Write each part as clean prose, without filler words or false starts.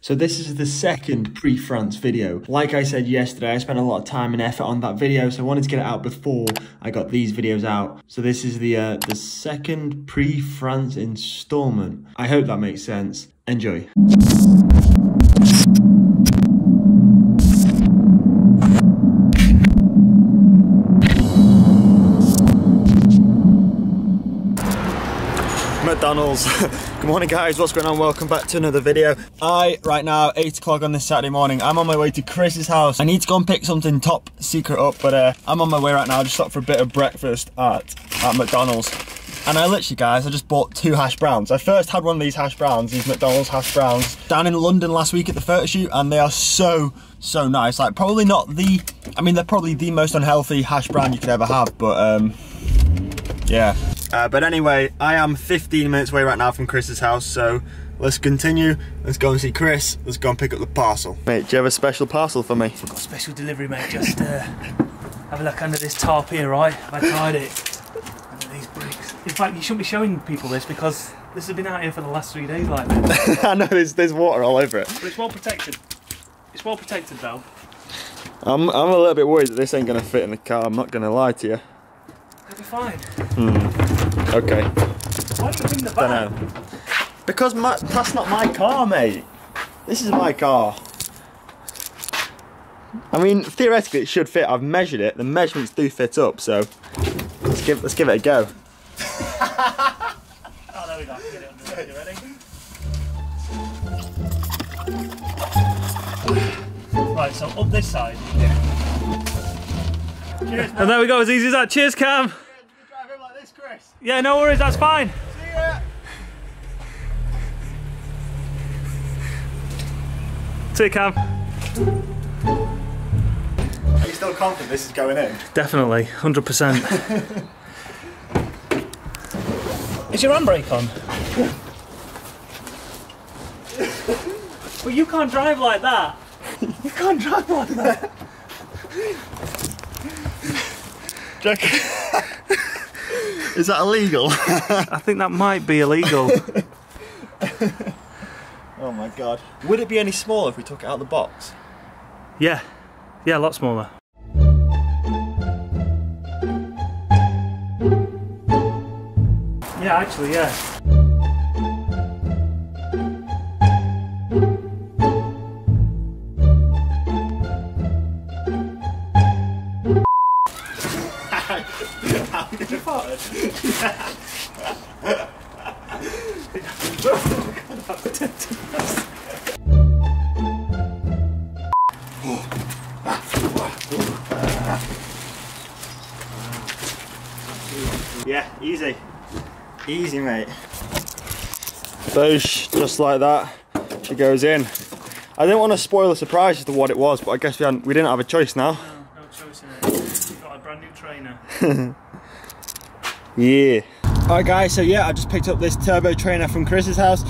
So this is the second pre-France video. Like I said yesterday, I spent a lot of time and effort on that video, so I wanted to get it out before I got these videos out. So this is the second pre-France installment. I hope that makes sense. Enjoy. McDonald's. Good morning guys, what's going on? Welcome back to another video. Right now, 8 o'clock on this Saturday morning, I'm on my way to Chris's house. I need to go and pick something top secret up, but I'm on my way right now. I just stopped for a bit of breakfast at McDonald's. And I literally, guys, I just bought 2 hash browns. I first had one of these hash browns, these McDonald's hash browns, down in London last week at the photo shoot, and they are so nice. Like, probably not the, I mean, they're probably the most unhealthy hash brown you could ever have, but yeah. But anyway, I am 15 minutes away right now from Chris's house, so let's continue. Let's go and see Chris. Let's go and pick up the parcel. Mate, do you have a special parcel for me? I've got a special delivery, mate. Just have a look under this tarp here, right? I tied it under these bricks. In fact, you shouldn't be showing people this because this has been out here for the last 3 days like this. I know, there's water all over it. But it's well protected. It's well protected though. I'm a little bit worried that this ain't going to fit in the car, I'm not going to lie to you. It'll be fine. Okay. Why do you bring the bag? Dunno. Because that's not my car, mate. This is my car. I mean, theoretically it should fit. I've measured it. The measurements do fit up, so let's give it a go. Oh, there we go. Get it under there. You ready? Right, so up this side. Yeah. Cheers, and there we go, as easy as that. Cheers, Cam. Drive him like this, Chris. Yeah, no worries, that's fine. See ya. See you, Cam. Are you still confident this is going in? Definitely, 100%. Is your handbrake on? Well, you can't drive like that. You can't drive like that. Jack. Is that illegal? I think that might be illegal. Oh my god. Would it be any smaller if we took it out of the box? Yeah, a lot smaller. Yeah, actually, yeah. Yeah, easy. Easy, mate. Boosh, just like that. She goes in. I didn't want to spoil the surprise as to what it was, but I guess we didn't have a choice now. No choice in it. We've got a brand new trainer. Yeah. Alright guys, so yeah, I just picked up this turbo trainer from Chris's house.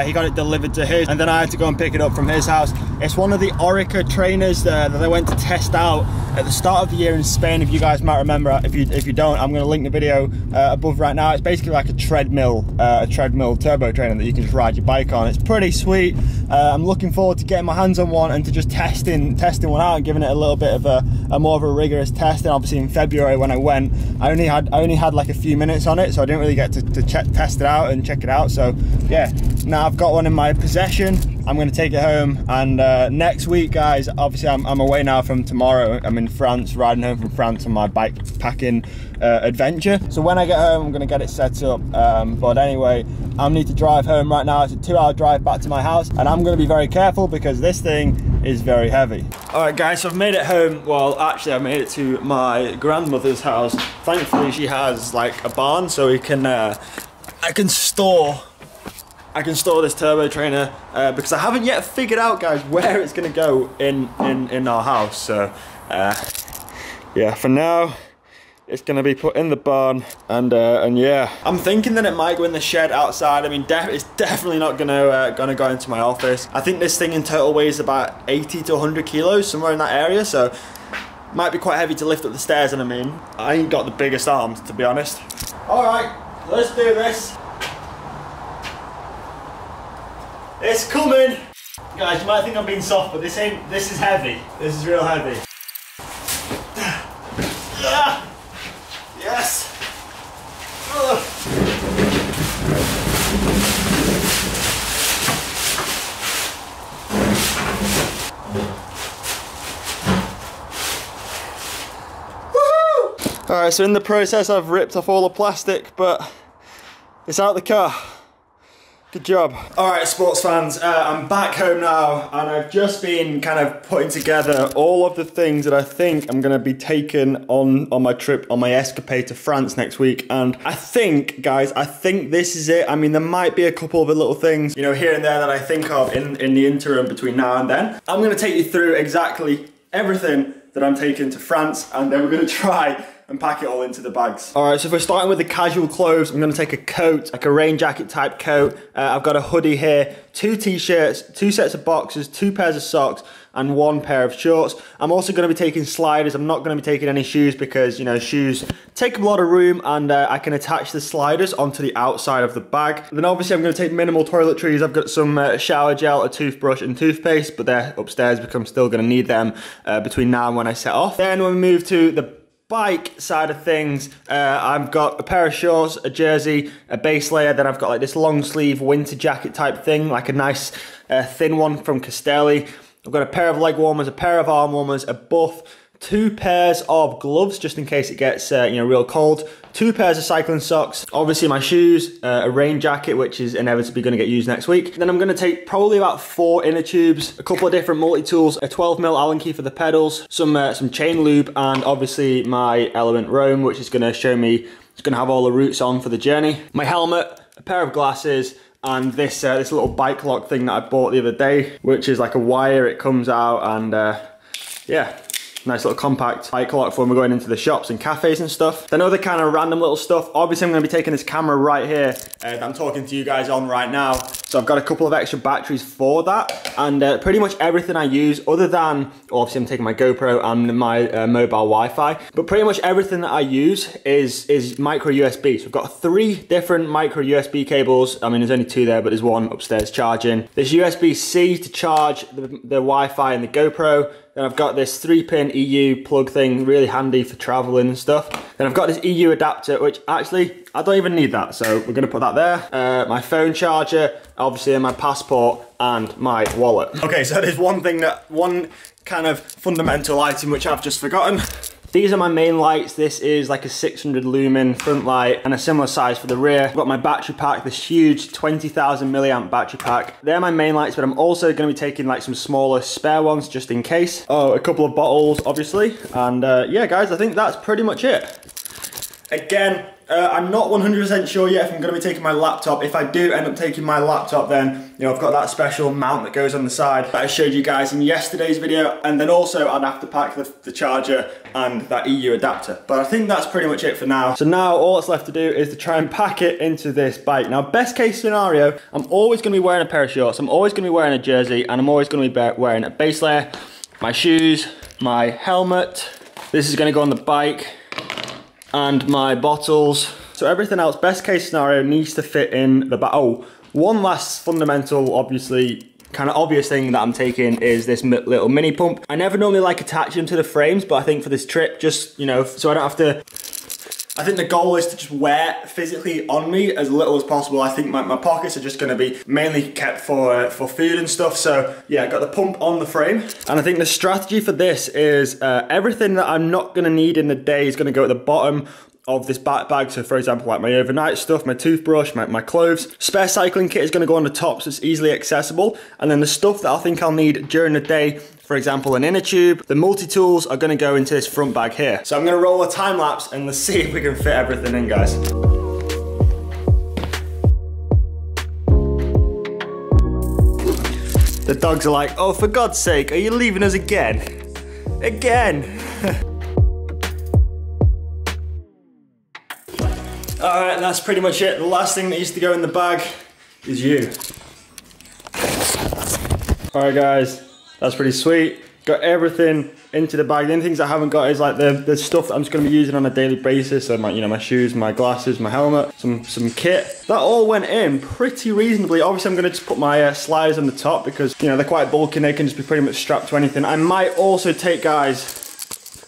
He got it delivered to his, and then I had to go and pick it up from his house. It's one of the Orica trainers that I went to test out at the start of the year in Spain. If you guys might remember, if you don't, I'm going to link the video above right now. It's basically like a treadmill turbo trainer that you can just ride your bike on. It's pretty sweet. I'm looking forward to getting my hands on one and to just testing one out and giving it a little bit of a more of a rigorous test. And obviously in February when I went, I only had like a few minutes on it, so I didn't really get to test it out and check it out. So yeah, now I've got one in my possession. I'm going to take it home, and next week, guys, obviously I'm away now from tomorrow. I'm in France, riding home from France on my bike packing adventure. So when I get home, I'm going to get it set up. But anyway, I need to drive home right now. It's a 2-hour drive back to my house, and I'm going to be very careful because this thing is very heavy. All right, guys, so I've made it home. Well, actually, I made it to my grandmother's house. Thankfully, she has like a barn, so we can I can store this turbo trainer because I haven't yet figured out, guys, where it's going to go in our house. So yeah, for now it's going to be put in the barn, and yeah, I'm thinking that it might go in the shed outside. I mean, it's definitely not gonna go into my office. I think this thing in total weighs about 80 to 100 kilos, somewhere in that area, so might be quite heavy to lift up the stairs. And I mean, I ain't got the biggest arms, to be honest. All right, let's do this. It's coming. Guys, you might think I'm being soft, but this is heavy. This is real heavy. Yes! Alright, so in the process I've ripped off all the plastic, but it's out the car. Good job. Alright, sports fans, I'm back home now, and I've just been kind of putting together all of the things that I think I'm going to be taking on my trip, on my escapade to France next week. And I think, guys, I think this is it. I mean, there might be a couple of little things, you know, here and there that I think of in the interim between now and then. I'm going to take you through exactly everything that I'm taking to France, and then we're going to try and pack it all into the bags. All right, so if we're starting with the casual clothes, I'm gonna take a coat, like a rain jacket type coat. I've got a hoodie here, 2 t-shirts, 2 sets of boxers, 2 pairs of socks, and 1 pair of shorts. I'm also gonna be taking sliders. I'm not gonna be taking any shoes because, you know, shoes take up a lot of room, and I can attach the sliders onto the outside of the bag. Then obviously I'm gonna take minimal toiletries. I've got some shower gel, a toothbrush, and toothpaste, but they're upstairs because I'm still gonna need them between now and when I set off. Then when we move to the bike side of things, I've got a pair of shorts, a jersey, a base layer, then I've got like this long sleeve winter jacket type thing, like a nice thin one from Castelli. I've got a pair of leg warmers, a pair of arm warmers, a buff, 2 pairs of gloves just in case it gets you know, real cold, 2 pairs of cycling socks, obviously my shoes, a rain jacket which is inevitably going to get used next week. Then I'm going to take probably about 4 inner tubes, a couple of different multi-tools, a 12mm Allen key for the pedals, some chain lube, and obviously my Element Roam, which is going to show me, it's going to have all the routes on for the journey. My helmet, a pair of glasses, and this this little bike lock thing that I bought the other day, which is like a wire, it comes out, and yeah. Nice little compact bike lock for when we're going into the shops and cafes and stuff. Then other kind of random little stuff. Obviously I'm going to be taking this camera right here that I'm talking to you guys on right now. So I've got a couple of extra batteries for that. And pretty much everything I use other than, obviously I'm taking my GoPro and my mobile Wi-Fi. But pretty much everything that I use is micro USB. So I've got 3 different micro USB cables. I mean, there's only 2 there, but there's 1 upstairs charging. There's USB-C to charge the Wi-Fi and the GoPro. Then I've got this 3-pin EU plug thing, really handy for traveling and stuff. Then I've got this EU adapter, which actually, I don't even need that, so we're gonna put that there. My phone charger, obviously, and my passport, and my wallet. Okay, so there's one kind of fundamental item which I've just forgotten. These are my main lights. This is like a 600 lumen front light and a similar size for the rear. I've got my battery pack, this huge 20,000 milliamp battery pack. They're my main lights, but I'm also going to be taking like some smaller spare ones just in case. Oh, a couple of bottles, obviously. And yeah, guys, I think that's pretty much it. Again, I'm not 100% sure yet if I'm going to be taking my laptop. If I do end up taking my laptop, then, you know, I've got that special mount that goes on the side that I showed you guys in yesterday's video. And then also I'd have to pack the charger and that EU adapter. But I think that's pretty much it for now. So now all that's left to do is to try and pack it into this bike. Now, best case scenario, I'm always going to be wearing a pair of shorts. I'm always going to be wearing a jersey, and I'm always going to be wearing a base layer, my shoes, my helmet. This is going to go on the bike, and my bottles. So everything else, best case scenario, needs to fit in the bag. Oh, one last fundamental, obviously, kind of obvious thing that I'm taking is this little mini pump. I never normally like attaching them to the frames, but I think for this trip, just, you know, so I don't have to, I think the goal is to just wear physically on me as little as possible. I think my pockets are just going to be mainly kept for food and stuff. So yeah, I got the pump on the frame. And I think the strategy for this is everything that I'm not going to need in the day is going to go at the bottom of this backpack. So for example, like my overnight stuff, my toothbrush, my clothes. Spare cycling kit is going to go on the top, so it's easily accessible. And then the stuff that I think I'll need during the day, for example, an inner tube, the multi-tools are going to go into this front bag here. So I'm going to roll a time lapse and let's see if we can fit everything in, guys. The dogs are like, oh, for God's sake, are you leaving us again? Again! Alright, that's pretty much it. The last thing that used to go in the bag is you. Alright guys, that's pretty sweet. Got everything into the bag. The only things I haven't got is like the stuff that I'm just going to be using on a daily basis. So my, you know, my shoes, my glasses, my helmet, some kit. That all went in pretty reasonably. Obviously, I'm going to just put my sliders on the top because, you know, they're quite bulky and they can just be pretty much strapped to anything. I might also take, guys,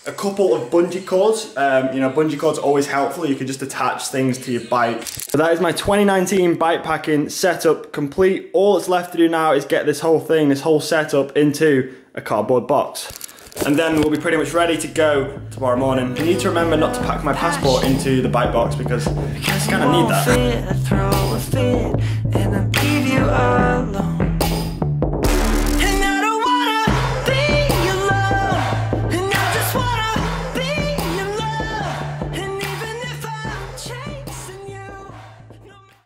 a couple of bungee cords. You know, bungee cords are always helpful. You can just attach things to your bike. So that is my 2019 bikepacking setup complete. All that's left to do now is get this whole thing, this whole setup into a cardboard box. And then we'll be pretty much ready to go tomorrow morning. I need to remember not to pack my passport into the bike box because I kind of need that.